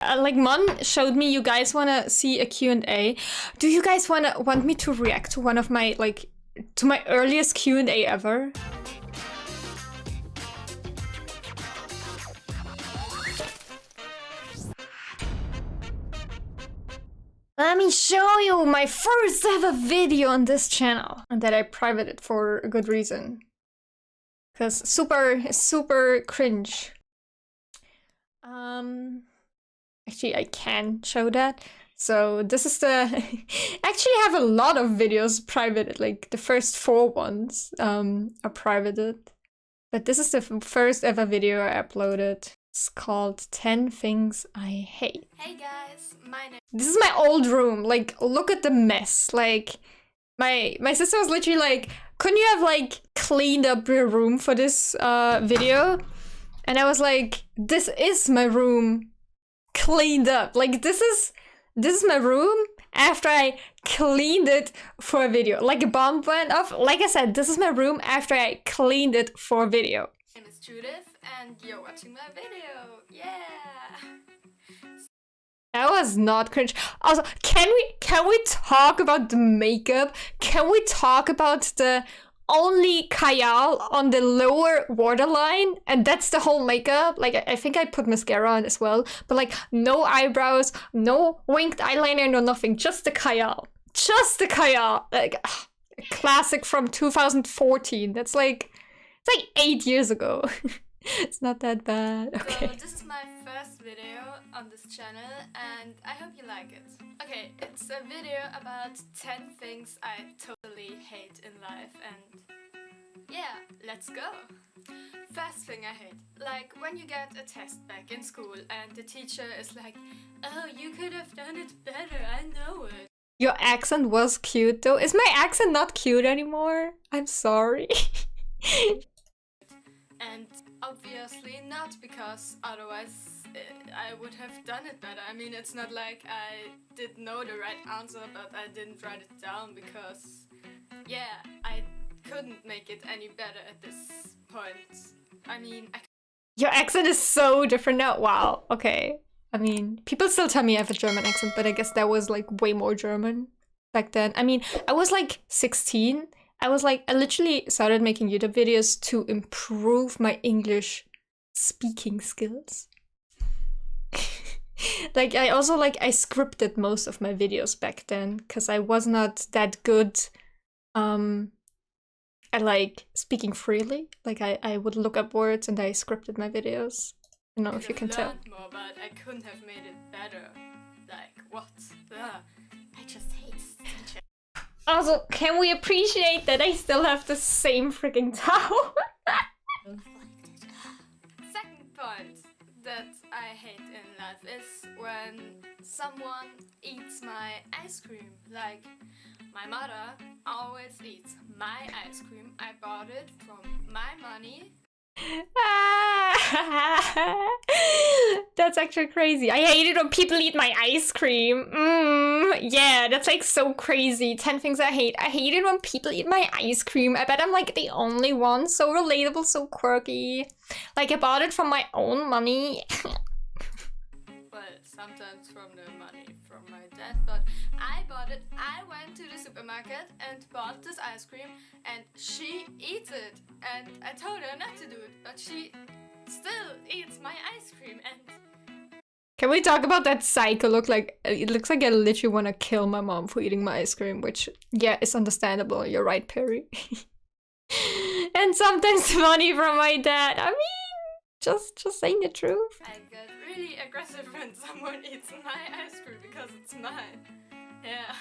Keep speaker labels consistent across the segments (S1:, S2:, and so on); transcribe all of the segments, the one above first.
S1: Like Mon showed me, you guys wanna see a Q&A. Do you guys want me to react to one of my, like, to my earliest Q&A ever? Let me show you my first ever video on this channel. And that I privated for a good reason. Cause super cringe. Actually, I can show that. So this is the... Actually, I have a lot of videos privated, like the first 4 ones are privated. But this is the first ever video I uploaded. It's called 10 Things I Hate.
S2: Hey guys, my name...
S1: This is my old room. Like, look at the mess. Like, my sister was literally like, couldn't you have like cleaned up your room for this video? And I was like, this is my room cleaned up. Like, this is my room after I cleaned it for a video. Like a bomb went off. Like I said, this is my room after I cleaned it for a video.
S2: My name is Judith and you're watching my video. Yeah.
S1: That was not cringe. Also, can we talk about the makeup? Can we talk about the only kajal on the lower waterline? And that's the whole makeup. Like, I think I put mascara on as well. But like, no eyebrows, no winged eyeliner, no nothing. Just the kajal. Just the kajal. Like, a classic from 2014. That's like, it's like 8 years ago. It's not that bad. Okay.
S2: So this is my first video on this channel and I hope you like it. Okay, it's a video about 10 things I totally hate in life and yeah, let's go. First thing I hate, like when you get a test back in school and the teacher is like, oh, you could have done it better, I know it.
S1: Your accent was cute though. Is my accent not cute anymore? I'm sorry.
S2: And obviously not, because otherwise I would have done it better. I mean, it's not like I did know the right answer, but I didn't write it down because, yeah, I couldn't make it any better at this point. I mean,
S1: Your accent is so different now. Wow, okay. I mean, people still tell me I have a German accent, but I guess that was like way more German back then. I mean, I was like 16. I literally started making YouTube videos to improve my English speaking skills. Like, I also, I scripted most of my videos back then, because I was not that good at, like, speaking freely. Like, I would look up words and I scripted my videos. I don't know if you can tell.
S2: More, but I couldn't have made it better. Like, what? I just hate teachers.
S1: Also, can we appreciate that I still have the same freaking towel?
S2: Second point that I hate in life is when someone eats my ice cream. Like, my mother always eats my ice cream. I bought it from my money.
S1: That's actually crazy. I hate it when people eat my ice cream. Yeah, that's like so crazy. 10 things I hate. I hate it when people eat my ice cream. I bet I'm like the only one. So relatable, so quirky. Like, I bought it from my own money.
S2: Well, sometimes from the money from my dad, but I bought it. I went to the supermarket and bought this ice cream and she eats it. And I told her not to do it, but she still eats my ice cream and...
S1: Can we talk about that psycho look? Like, it looks like I literally want to kill my mom for eating my ice cream, which, yeah, is understandable. You're right, Perry. And sometimes money from my dad. I mean, just saying the truth.
S2: I get really aggressive when someone eats my ice cream because it's mine. Yeah.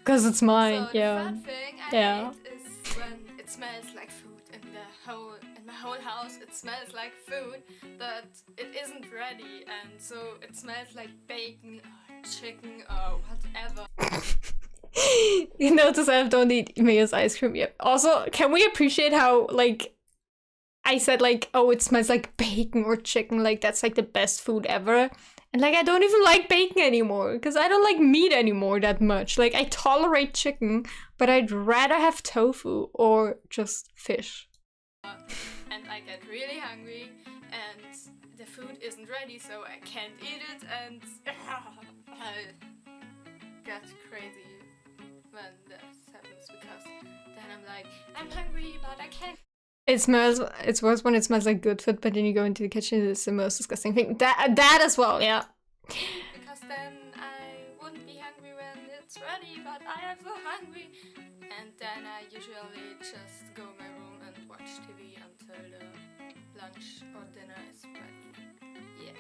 S1: Because it's mine,
S2: So
S1: yeah.
S2: the third thing I hate is when it smells like food in my whole house. It smells like food, but it isn't ready, and so it smells like bacon or chicken or whatever.
S1: You notice I don't eat Maya's ice cream yet. Also, can we appreciate how, like, I said, like, oh, it smells like bacon or chicken, like, that's, like, the best food ever. And, like, I don't even like bacon anymore, because I don't like meat anymore that much. Like, I tolerate chicken, but I'd rather have tofu or just fish.
S2: And I get really hungry, and the food isn't ready, so I can't eat it, and I get crazy when that happens, because then I'm like, I'm hungry, but I can't.
S1: It's worse when it smells like good food, but then you go into the kitchen, it's the most disgusting thing. That as well, yeah.
S2: Because then I wouldn't be hungry when it's ready, but I am so hungry. And then I usually just go in my room and watch TV until the lunch or dinner is ready. Yeah.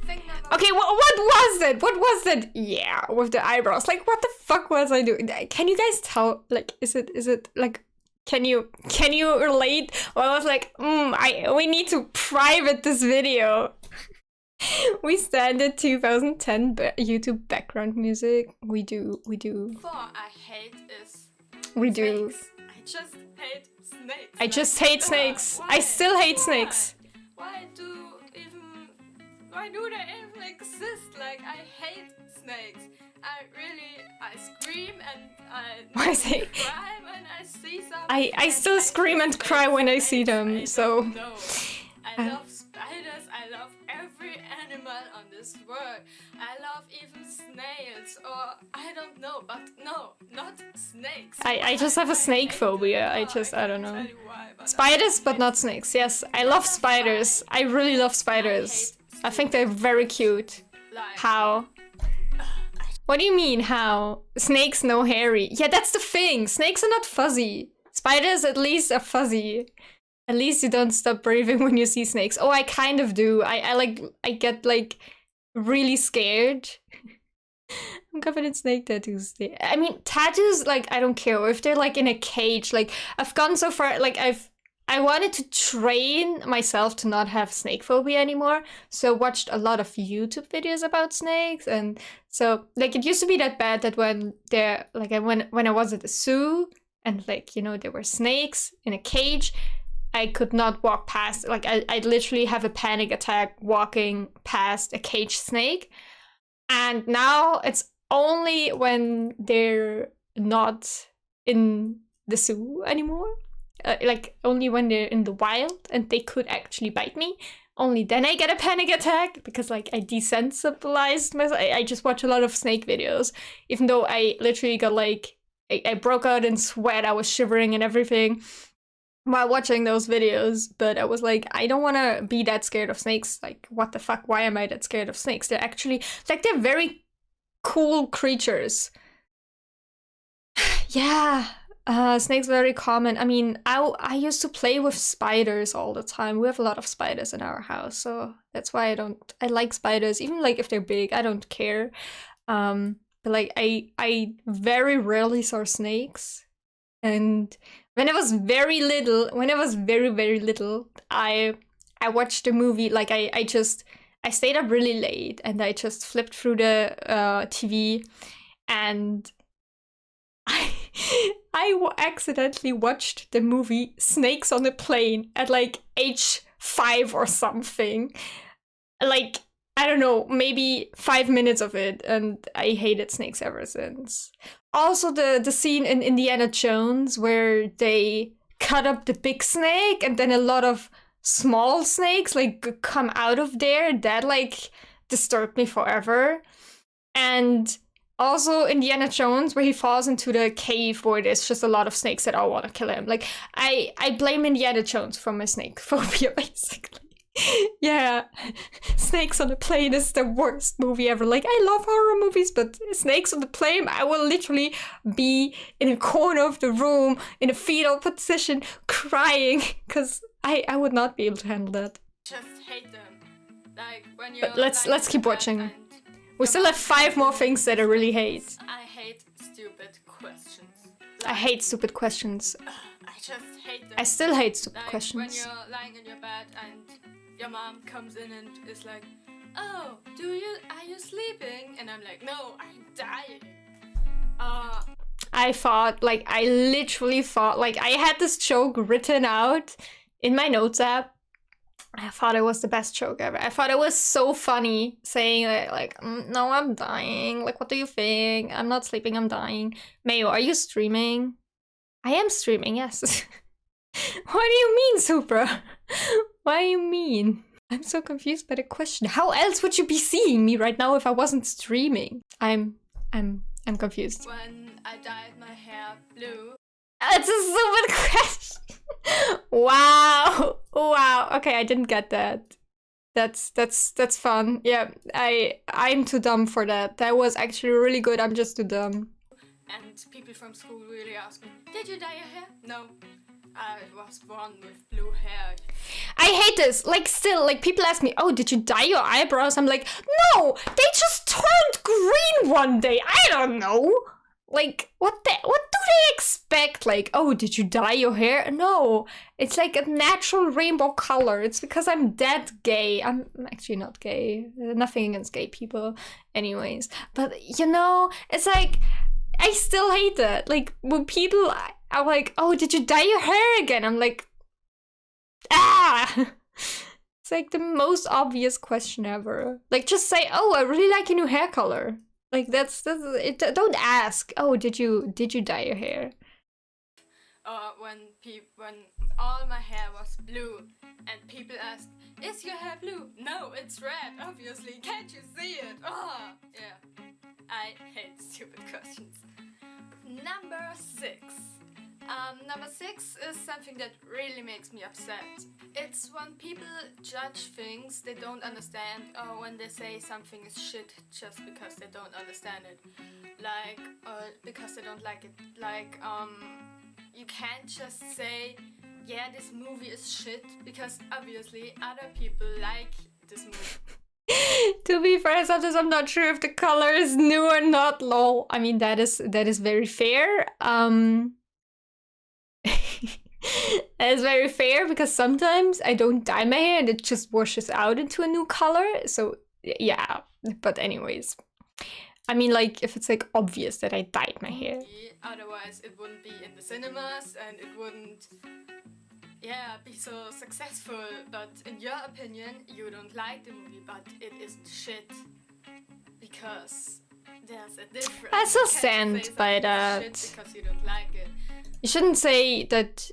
S2: Thing number
S1: Okay, what was it? What was it? Yeah, with the eyebrows. Like, what the fuck was I doing? Can you guys tell? Like, is it like? Can you relate? Well, I was like, we need to private this video. We standard 2010 YouTube background music. We do.
S2: four I hate is
S1: We do.
S2: snakes. I just hate snakes.
S1: I just hate snakes. I still hate snakes.
S2: Why do they even exist? Like, I hate snakes. I scream and
S1: Why is it?
S2: cry when I see some.
S1: I
S2: and
S1: still scream and cry when I see them.
S2: I
S1: So
S2: don't know. I love spiders. I love every animal on this world. I love even snails, or I don't know, but no, not snakes.
S1: I just have a snake
S2: hate
S1: phobia.
S2: them.
S1: I don't
S2: can't
S1: know.
S2: tell you why, but
S1: Spiders, but not snakes. Yes, I love spiders. I really love spiders. I think they're very cute.
S2: like,
S1: How? What do you mean, how? Snakes no hairy. Yeah, that's the thing. Snakes are not fuzzy. Spiders at least are fuzzy. At least you don't stop breathing when you see snakes. Oh, I kind of do. I get like really scared. I'm covered in snake tattoos. I mean, tattoos, like, I don't care if they're like in a cage. Like, I've gone so far, like, I wanted to train myself to not have snake phobia anymore. So watched a lot of YouTube videos about snakes. And so, like, it used to be that bad that when I was at the zoo and, like, you know, there were snakes in a cage, I could not walk past, like, I'd literally have a panic attack walking past a caged snake. And now it's only when they're not in the zoo anymore. Like, only when they're in the wild and they could actually bite me. Only then I get a panic attack because, like, I desensitized myself. I just watch a lot of snake videos, even though I literally got, like, I broke out in sweat. I was shivering and everything while watching those videos. But I was like, I don't want to be that scared of snakes. Like, what the fuck? Why am I that scared of snakes? They're actually, like, they're very cool creatures. Yeah. Snakes very common. I mean, I used to play with spiders all the time. We have a lot of spiders in our house, so that's why I like spiders. Even like if they're big, I don't care. But like I very rarely saw snakes. And when I was very very little, I watched a movie. Like I stayed up really late and I just flipped through the TV and I accidentally watched the movie Snakes on a Plane at like age 5 or something. Like, I don't know, maybe 5 minutes of it, and I hated snakes ever since. Also, the scene in Indiana Jones where they cut up the big snake and then a lot of small snakes like come out of there, that like disturbed me forever. And also Indiana Jones, where he falls into the cave where there's just a lot of snakes that all want to kill him. Like, I blame Indiana Jones for my snake phobia, basically. Yeah, Snakes on the Plane is the worst movie ever. Like, I love horror movies, but Snakes on the Plane, I will literally be in a corner of the room in a fetal position crying, because I would not be able to handle that.
S2: Just hate them. Like, when you're
S1: But let's keep watching. We still have 5 more things that I really hate.
S2: I hate stupid questions.
S1: I hate stupid questions.
S2: I just hate them.
S1: I still hate stupid
S2: Like,
S1: questions.
S2: when you're lying in your bed and your mom comes in and is like, "Oh, are you sleeping?" And I'm like, "No, I'm dying."
S1: I literally thought, like, I had this joke written out in my notes app. I thought it was the best joke ever. I thought it was so funny saying like, no, I'm dying. Like, what do you think? I'm not sleeping, I'm dying. Mayo, are you streaming? I am streaming, yes. What do you mean, Supra? What do you mean? I'm so confused by the question. How else would you be seeing me right now if I wasn't streaming? I'm confused.
S2: When I dyed my hair blue.
S1: It's a stupid question. Wow. Wow. Okay, I didn't get that. That's fun. Yeah, I'm too dumb for that. That was actually really good. I'm just too dumb.
S2: And people from school really ask me, did you dye your hair? No. I was born with blue hair.
S1: I hate this. Like, still, like, people ask me, oh, did you dye your eyebrows? I'm like, no, they just turned green one day. I don't know. Like, what do they expect? Like, oh, did you dye your hair? No, it's like a natural rainbow color. It's because I'm that gay. I'm actually not gay. Nothing against gay people anyways. But, you know, it's like, I still hate that. Like, when people are like, oh, did you dye your hair again? I'm like, ah! It's like the most obvious question ever. Like, just say, oh, I really like your new hair color. Like, that's it. Don't ask, oh, did you dye your hair?
S2: When all my hair was blue and people asked, is your hair blue? No, it's red, obviously. Can't you see it? Oh, yeah. I hate stupid questions. Number 6. Number 6 is something that really makes me upset. It's when people judge things they don't understand, or when they say something is shit just because they don't understand it. Like, because they don't like it. Like, you can't just say, yeah, this movie is shit, because obviously other people like this movie.
S1: To be fair, sometimes I'm not sure if the color is new or not, lol. I mean, that is very fair. That is very fair, because sometimes I don't dye my hair and it just washes out into a new color. So yeah, but anyways. I mean, like, if it's like obvious that I dyed my hair.
S2: Otherwise it wouldn't be in the cinemas and it wouldn't, yeah, be so successful. But in your opinion, you don't like the movie, but it isn't shit. Because there's a difference.
S1: I still stand by that.
S2: Because you don't like it.
S1: You shouldn't say that,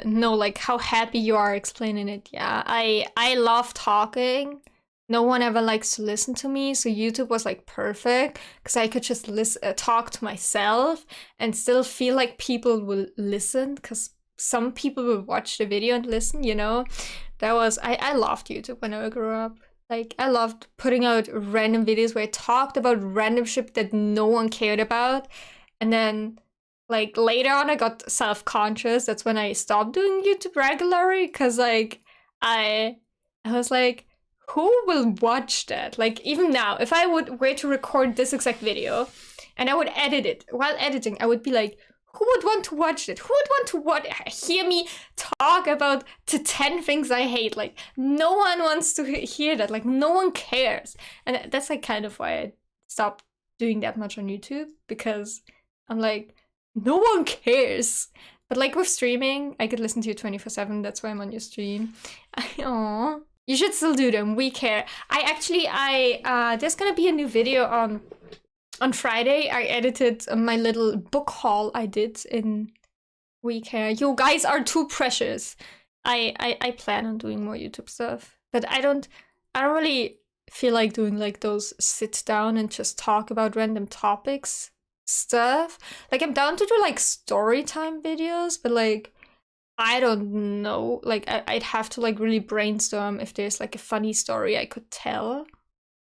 S1: no, like how happy you are explaining it. Yeah, I love talking. No one ever likes to listen to me, so YouTube was like perfect because I could just talk to myself and still feel like people will listen, because some people will watch the video and listen, you know. That was, I loved YouTube when I grew up. Like, I loved putting out random videos where I talked about random shit that no one cared about. And then, like, later on I got self-conscious. That's when I stopped doing YouTube regularly, because, like, I was like, who will watch that? Like, even now, if I were to record this exact video and I would edit it, while editing, I would be like, who would want to watch it? Who would want to hear me talk about the 10 things I hate? Like, no one wants to hear that. Like, no one cares. And that's like kind of why I stopped doing that much on YouTube, because I'm like, no one cares. But like with streaming, I could listen to you 24/7. That's why I'm on your stream. Aww. You should still do them. We care. There's gonna be a new video on Friday. I edited my little book haul I did in We Care. You guys are too precious. I plan on doing more YouTube stuff, but I don't really feel like doing like those sit down and just talk about random topics stuff. Like, I'm down to do like story time videos, but like, I don't know, like, I'd have to like really brainstorm if there's like a funny story I could tell,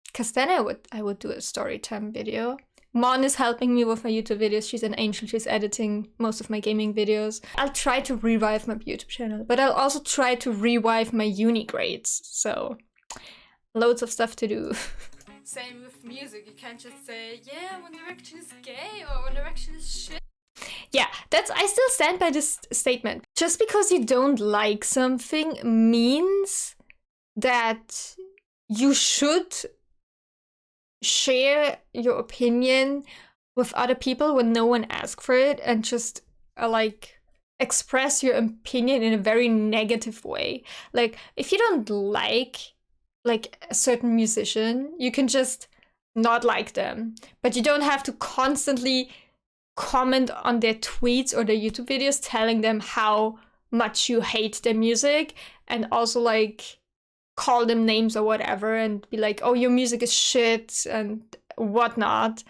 S1: because then I would do a story time video. Mon is helping me with my YouTube videos. She's an angel. She's editing most of my gaming videos. I'll try to revive my YouTube channel, but I'll also try to revive my uni grades. So loads of stuff to do.
S2: Same with music. You can't just say, yeah, One Direction is gay or One Direction is shit.
S1: Yeah, I still stand by this statement. Just because you don't like something means that you should share your opinion with other people when no one asks for it, and just like express your opinion in a very negative way. Like, if you don't like a certain musician, you can just not like them, but you don't have to constantly comment on their tweets or their YouTube videos telling them how much you hate their music, and also like call them names or whatever and be like, oh, your music is shit and whatnot,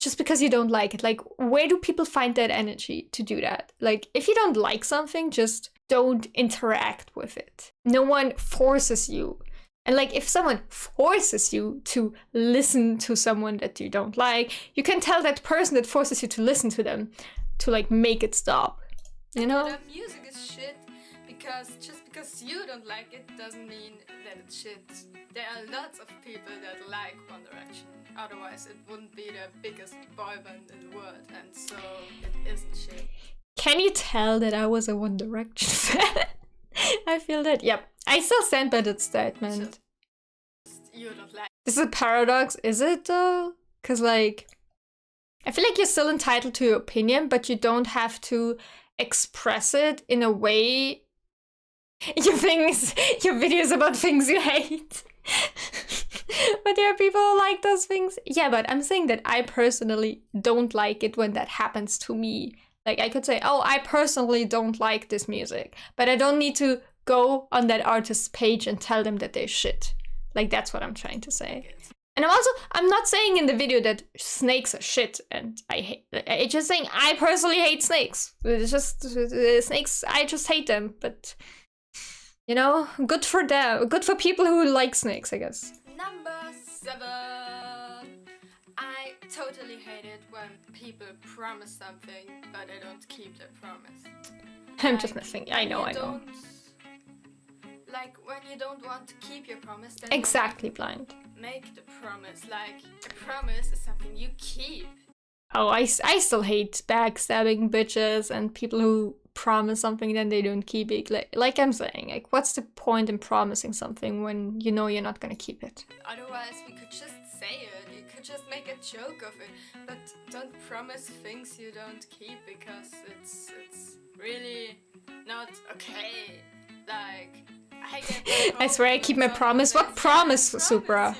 S1: just because you don't like it. Like, where do people find that energy to do that? Like, if you don't like something, just don't interact with it. No one forces you. And like, if someone forces you to listen to someone that you don't like, you can tell that person that forces you to listen to them to like make it stop, you know?
S2: That music is shit because just because you don't like it doesn't mean that it's shit. There are lots of people that like One Direction. Otherwise, it wouldn't be the biggest boy band in the world, and so it isn't shit.
S1: Can you tell that I was a One Direction fan? I feel that. Yep. I still stand by that statement.
S2: You don't like.
S1: This is a paradox, is it though? Because like, I feel like you're still entitled to your opinion, but you don't have to express it in a way. Your videos about things you hate. But there are people who like those things. Yeah, but I'm saying that I personally don't like it when that happens to me. Like, I could say, oh, I personally don't like this music, but I don't need to go on that artist's page and tell them that they're shit. Like, that's what I'm trying to say. And I'm not saying in the video that snakes are shit and I hate. I'm just saying I personally hate snakes. It's just snakes, I just hate them. But, you know, good for them. Good for people who like snakes, I guess.
S2: Number 7. I totally hate it when people promise something, but they don't keep their promise.
S1: I'm just messing. I know.
S2: Like, when you don't want to keep your promise, then
S1: exactly, blind.
S2: Make the promise. Like, promise is something you keep.
S1: Oh, I still hate backstabbing bitches and people who promise something then they don't keep it. Like I'm saying, like, what's the point in promising something when you know you're not gonna keep it?
S2: Otherwise, we could just say it. You could just make a joke of it. But don't promise things you don't keep, because it's really not okay. Like,
S1: I swear I keep my promise. What promise, Supra?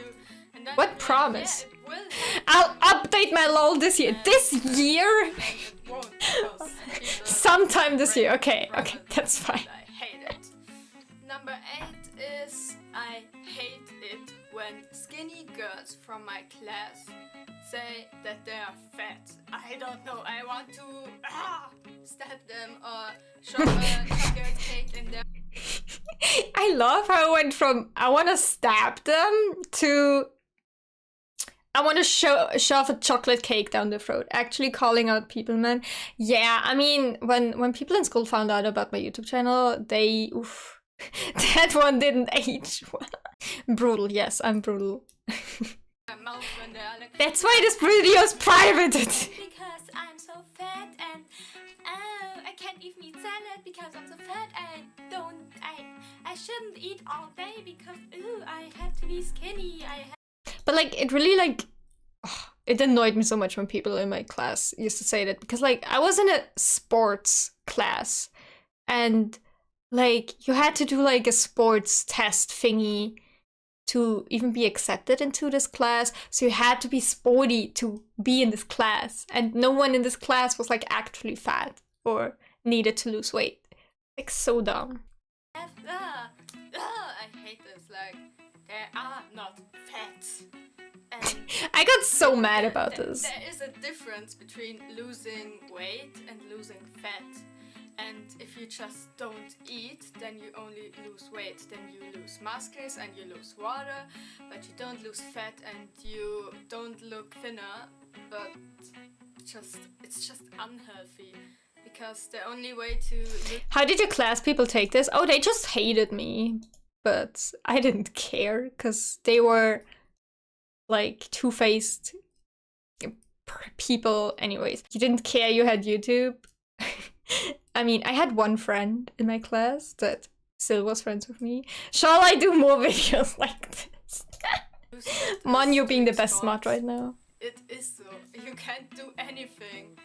S1: What promise?
S2: Yeah,
S1: I'll update my LOL this year. This year? Sometime this year. Okay, that's fine.
S2: I hate it. Number 8 is I hate it when skinny girls from my class say that they are fat. I don't know. I want to stab them or shove a chocolate cake in their.
S1: I love how I went from I want to stab them to I want to shove a chocolate cake down the throat. Actually calling out people, man. Yeah, I mean, when people in school found out about my YouTube channel, they... Oof, that one didn't age well. Brutal, yes, I'm brutal. That's why this video is privated.
S2: Because I'm so fat and I can't even eat salad because I'm so fat. I shouldn't eat all day because I have to be skinny.
S1: But like, it really like, it annoyed me so much when people in my class used to say that, because like I was in a sports class and like you had to do like a sports test thingy to even be accepted into this class. So you had to be sporty to be in this class, and no one in this class was like actually fat or needed to lose weight. Like, so dumb.
S2: I hate this. Like, they are not fat. And
S1: I got so mad about this.
S2: There is a difference between losing weight and losing fat. And if you just don't eat, then you only lose weight. Then you lose muscles and you lose water, but you don't lose fat and you don't look thinner. But it's just unhealthy. Because the only way to...
S1: How did your class people take this? Oh, they just hated me. But I didn't care, because they were like two-faced people anyways. You didn't care you had YouTube. I mean, I had one friend in my class that still was friends with me. Shall I do more videos like this? Mon, you're being the best smart right now.
S2: It is so. You can't do anything.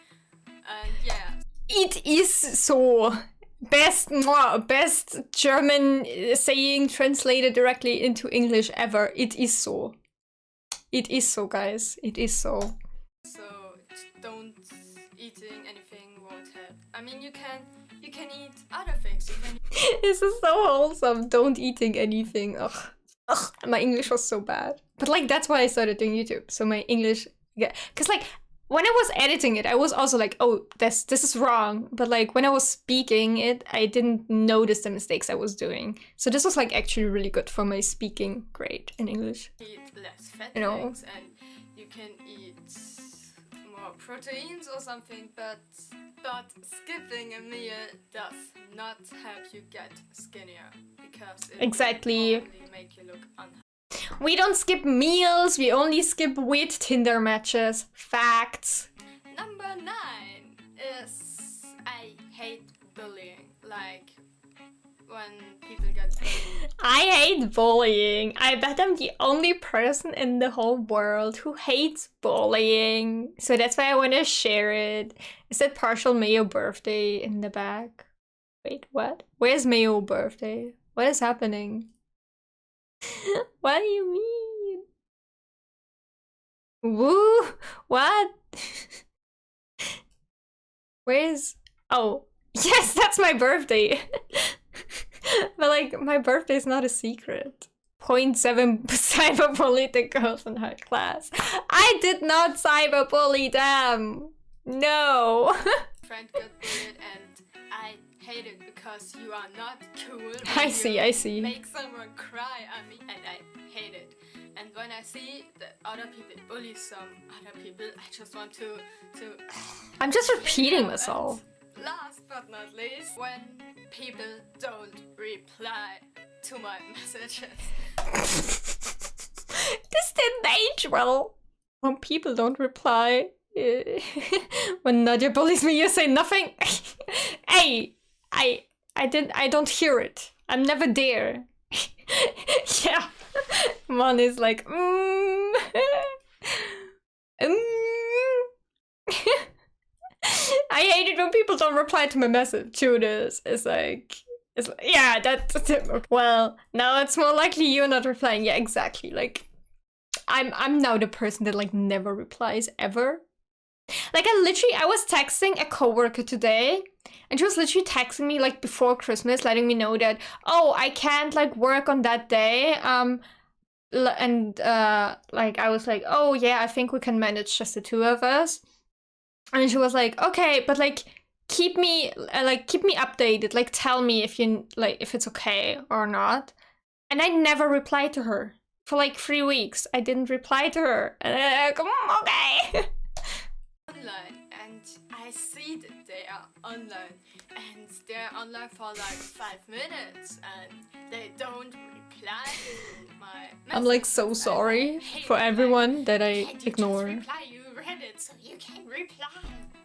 S2: And yeah.
S1: It is so. Best German saying translated directly into English ever. It is so. It is so, guys. It is so.
S2: So don't eating anything won't help. I mean, you can eat other things.
S1: This is so wholesome. Don't eating anything. Ugh. ugh, my English was so bad. But like that's why I started doing YouTube. So my English, yeah, because like when I was editing it, I was also like, oh, this is wrong. But like when I was speaking it, I didn't notice the mistakes I was doing. So this was like actually really good for my speaking grade in English.
S2: Eat less fat
S1: You know?
S2: things and you can eat more proteins or something, but skipping a meal does not help you get skinnier because it
S1: Exactly.
S2: will only make you look unhealthy.
S1: We don't skip meals, we only skip weird Tinder matches. Facts.
S2: Number 9 is I hate bullying. Like when people get bullied.
S1: I hate bullying. I bet I'm the only person in the whole world who hates bullying. So that's why I want to share it. Is that partial Mayo birthday in the back? Wait, what? Where's Mayo birthday? What is happening? What do you mean? Woo? What? Where's... Oh, yes, that's my birthday. But like, my birthday is not a secret. 0.7 cyberbullied the girls in her class. I did not cyberbully them. No.
S2: Friend got bullied and I hate it because you are not cool.
S1: I see.
S2: Make someone cry at me and I hate it. And when I see that other people bully some other people, I just want to
S1: I'm just repeating myself.
S2: And last but not least, when people don't reply to my messages.
S1: This didn't age well. When people don't reply. When Nadia bullies me, you say nothing. Hey, I don't hear it. I'm never there. Yeah. Mon is like, I hate it when people don't reply to my message. Judas is like, yeah, that's okay. Well, now it's more likely you're not replying. Yeah, exactly. Like, I'm now the person that like never replies ever. Like I was texting a coworker today and she was literally texting me like before Christmas, letting me know that, oh, I can't like work on that day. Like I was like, oh yeah, I think we can manage just the two of us. And she was like, okay, but like keep me updated, like tell me if it's okay or not. And I never replied to her for like 3 weeks. I didn't reply to her. And I'm like, okay.
S2: Online and I see that they are online and they're online for like 5 minutes and they don't reply to my messages.
S1: I'm like so sorry for everyone that I
S2: Can't
S1: ignore.
S2: you just reply? You read it, so you can reply.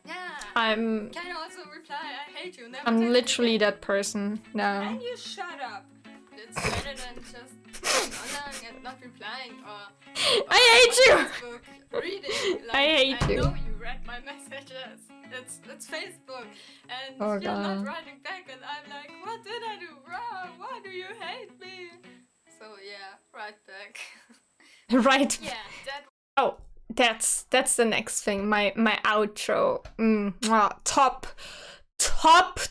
S2: Yeah.
S1: I'm
S2: Can you also reply? I hate you. Never
S1: I'm
S2: text
S1: literally
S2: me.
S1: that person now.
S2: And you shut up. It's better than just being online and not replying or
S1: I hate you.
S2: Facebook reading. Like,
S1: I hate you.
S2: I know you read my messages. It's Facebook and
S1: Oh,
S2: you're
S1: God.
S2: not writing back and I'm like, what did I do wrong? Why do you hate me? So yeah, write back.
S1: Right.
S2: Yeah, that
S1: Oh, that's the next thing. My outro. Top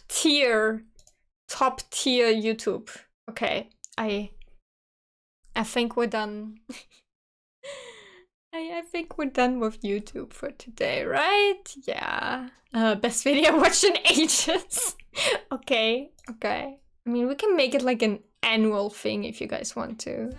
S1: tier YouTube. Okay, I think we're done. I think we're done with YouTube for today, right? Yeah. Best video watched in ages. Okay. I mean, we can make it like an annual thing if you guys want to.